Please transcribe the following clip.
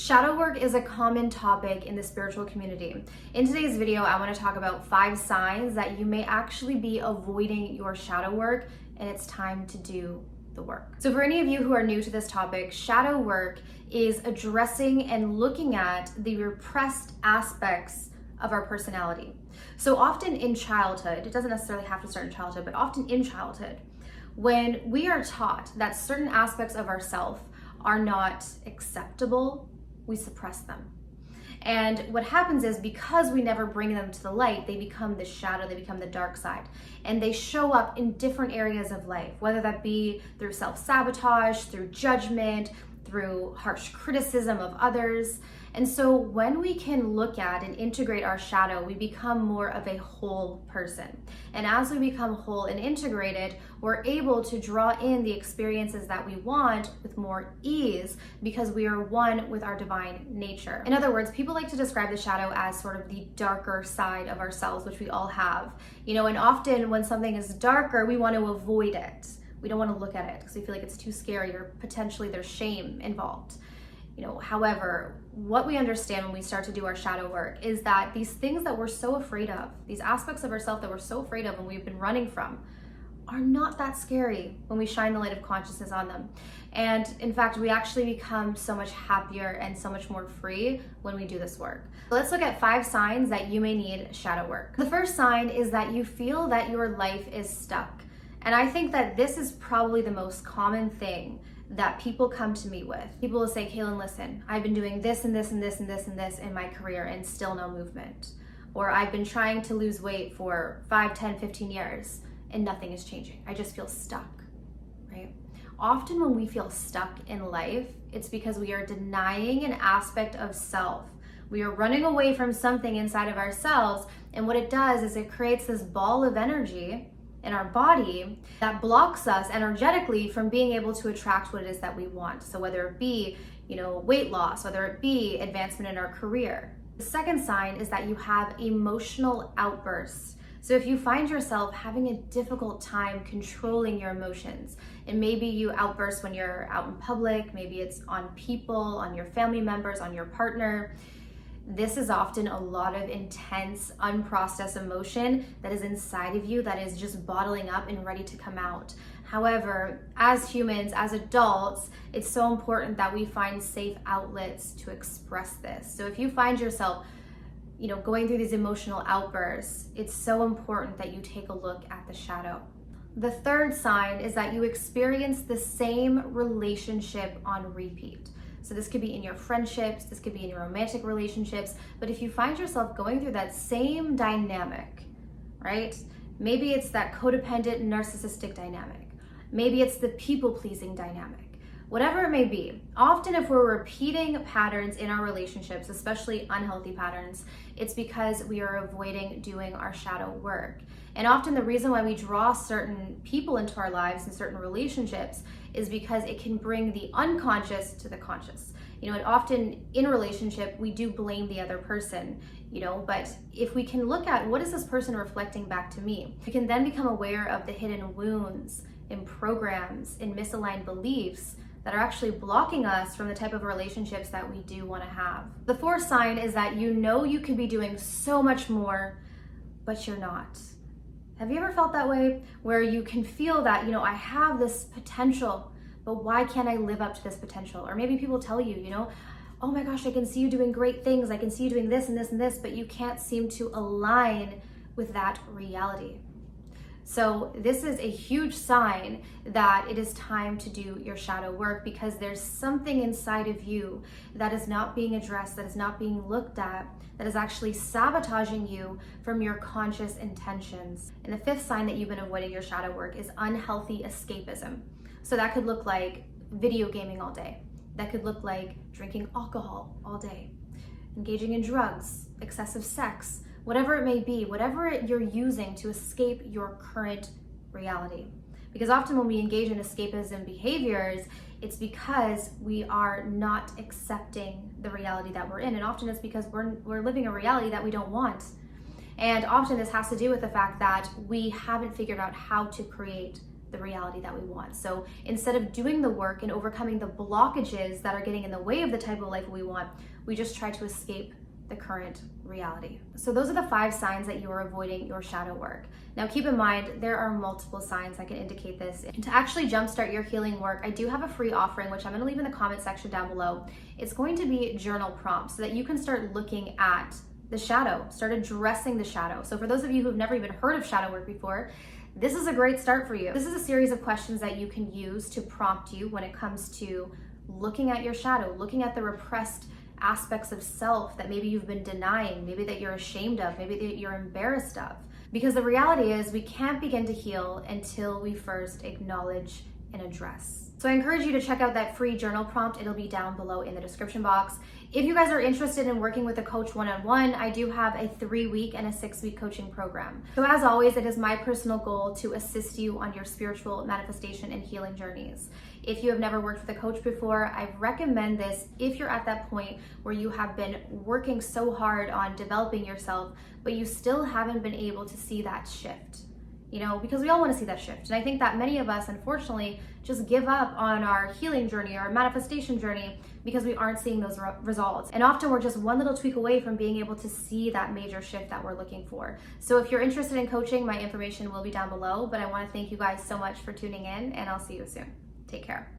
Shadow work is a common topic in the spiritual community. In today's video, I want to talk about 5 signs that you may actually be avoiding your shadow work, and it's time to do the work. So for any of you who are new to this topic, shadow work is addressing and looking at the repressed aspects of our personality. So often in childhood, it doesn't necessarily have to start in childhood, but often in childhood, when we are taught that certain aspects of ourself are not acceptable, we suppress them. And what happens is, because we never bring them to the light, they become the shadow, they become the dark side. And they show up in different areas of life, whether that be through self-sabotage, through judgment, through harsh criticism of others. And so when we can look at and integrate our shadow, we become more of a whole person. And as we become whole and integrated, we're able to draw in the experiences that we want with more ease because we are one with our divine nature. In other words, people like to describe the shadow as sort of the darker side of ourselves, which we all have. And often when something is darker, we want to avoid it. We don't want to look at it because we feel like it's too scary or potentially there's shame involved. However, what we understand when we start to do our shadow work is that these things that we're so afraid of, these aspects of ourselves that we're so afraid of and we've been running from, are not that scary when we shine the light of consciousness on them. And in fact, we actually become so much happier and so much more free when we do this work. So let's look at 5 signs that you may need shadow work. The first sign is that you feel that your life is stuck. And I think that this is probably the most common thing that people come to me with. People will say, Kaylin, listen, I've been doing this and this and this and this and this in my career and still no movement. Or I've been trying to lose weight for 5, 10, 15 years and nothing is changing. I just feel stuck, right? Often when we feel stuck in life, it's because we are denying an aspect of self. We are running away from something inside of ourselves, and what it does is it creates this ball of energy in our body that blocks us energetically from being able to attract what it is that we want. So whether it be, weight loss, whether it be advancement in our career. The second sign is that you have emotional outbursts. So if you find yourself having a difficult time controlling your emotions, and maybe you outburst when you're out in public, maybe it's on people, on your family members, on your partner, this is often a lot of intense, unprocessed emotion that is inside of you that is just bottling up and ready to come out. However, as humans, as adults, it's so important that we find safe outlets to express this. So if you find yourself, going through these emotional outbursts, it's so important that you take a look at the shadow. The third sign is that you experience the same relationship on repeat. So this could be in your friendships, this could be in your romantic relationships, but if you find yourself going through that same dynamic, right? Maybe it's that codependent narcissistic dynamic. Maybe it's the people-pleasing dynamic. Whatever it may be, often if we're repeating patterns in our relationships, especially unhealthy patterns, it's because we are avoiding doing our shadow work. And often the reason why we draw certain people into our lives and certain relationships is because it can bring the unconscious to the conscious. And often in relationship, we do blame the other person, but if we can look at what is this person reflecting back to me, we can then become aware of the hidden wounds and programs and misaligned beliefs that are actually blocking us from the type of relationships that we do want to have. The fourth sign is that you could be doing so much more, but you're not. Have you ever felt that way? Where you can feel that, I have this potential, but why can't I live up to this potential? Or maybe people tell you, oh my gosh, I can see you doing great things. I can see you doing this and this and this, but you can't seem to align with that reality. So this is a huge sign that it is time to do your shadow work, because there's something inside of you that is not being addressed, that is not being looked at, that is actually sabotaging you from your conscious intentions. And the fifth sign that you've been avoiding your shadow work is unhealthy escapism. So that could look like video gaming all day. That could look like drinking alcohol all day, engaging in drugs, excessive sex, whatever it may be, whatever you're using to escape your current reality. Because often when we engage in escapism behaviors, it's because we are not accepting the reality that we're in. And often it's because we're living a reality that we don't want. And often this has to do with the fact that we haven't figured out how to create the reality that we want. So instead of doing the work and overcoming the blockages that are getting in the way of the type of life we want, we just try to escape the current reality. So those are the 5 signs that you are avoiding your shadow work. Now keep in mind, there are multiple signs that can indicate this. And to actually jumpstart your healing work, I do have a free offering, which I'm gonna leave in the comment section down below. It's going to be journal prompts so that you can start looking at the shadow, start addressing the shadow. So for those of you who've never even heard of shadow work before, this is a great start for you. This is a series of questions that you can use to prompt you when it comes to looking at your shadow, looking at the repressed aspects of self that maybe you've been denying, maybe that you're ashamed of, maybe that you're embarrassed of. Because the reality is we can't begin to heal until we first acknowledge and address. So I encourage you to check out that free journal prompt. It'll be down below in the description box. If you guys are interested in working with a coach one-on-one, I do have a 3-week and a 6-week coaching program. So as always, it is my personal goal to assist you on your spiritual manifestation and healing journeys. If you have never worked with a coach before, I recommend this if you're at that point where you have been working so hard on developing yourself, but you still haven't been able to see that shift. You know, because we all want to see that shift. And I think that many of us, unfortunately, just give up on our healing journey, our manifestation journey, because we aren't seeing those results. And often we're just one little tweak away from being able to see that major shift that we're looking for. So if you're interested in coaching, my information will be down below. But I want to thank you guys so much for tuning in, and I'll see you soon. Take care.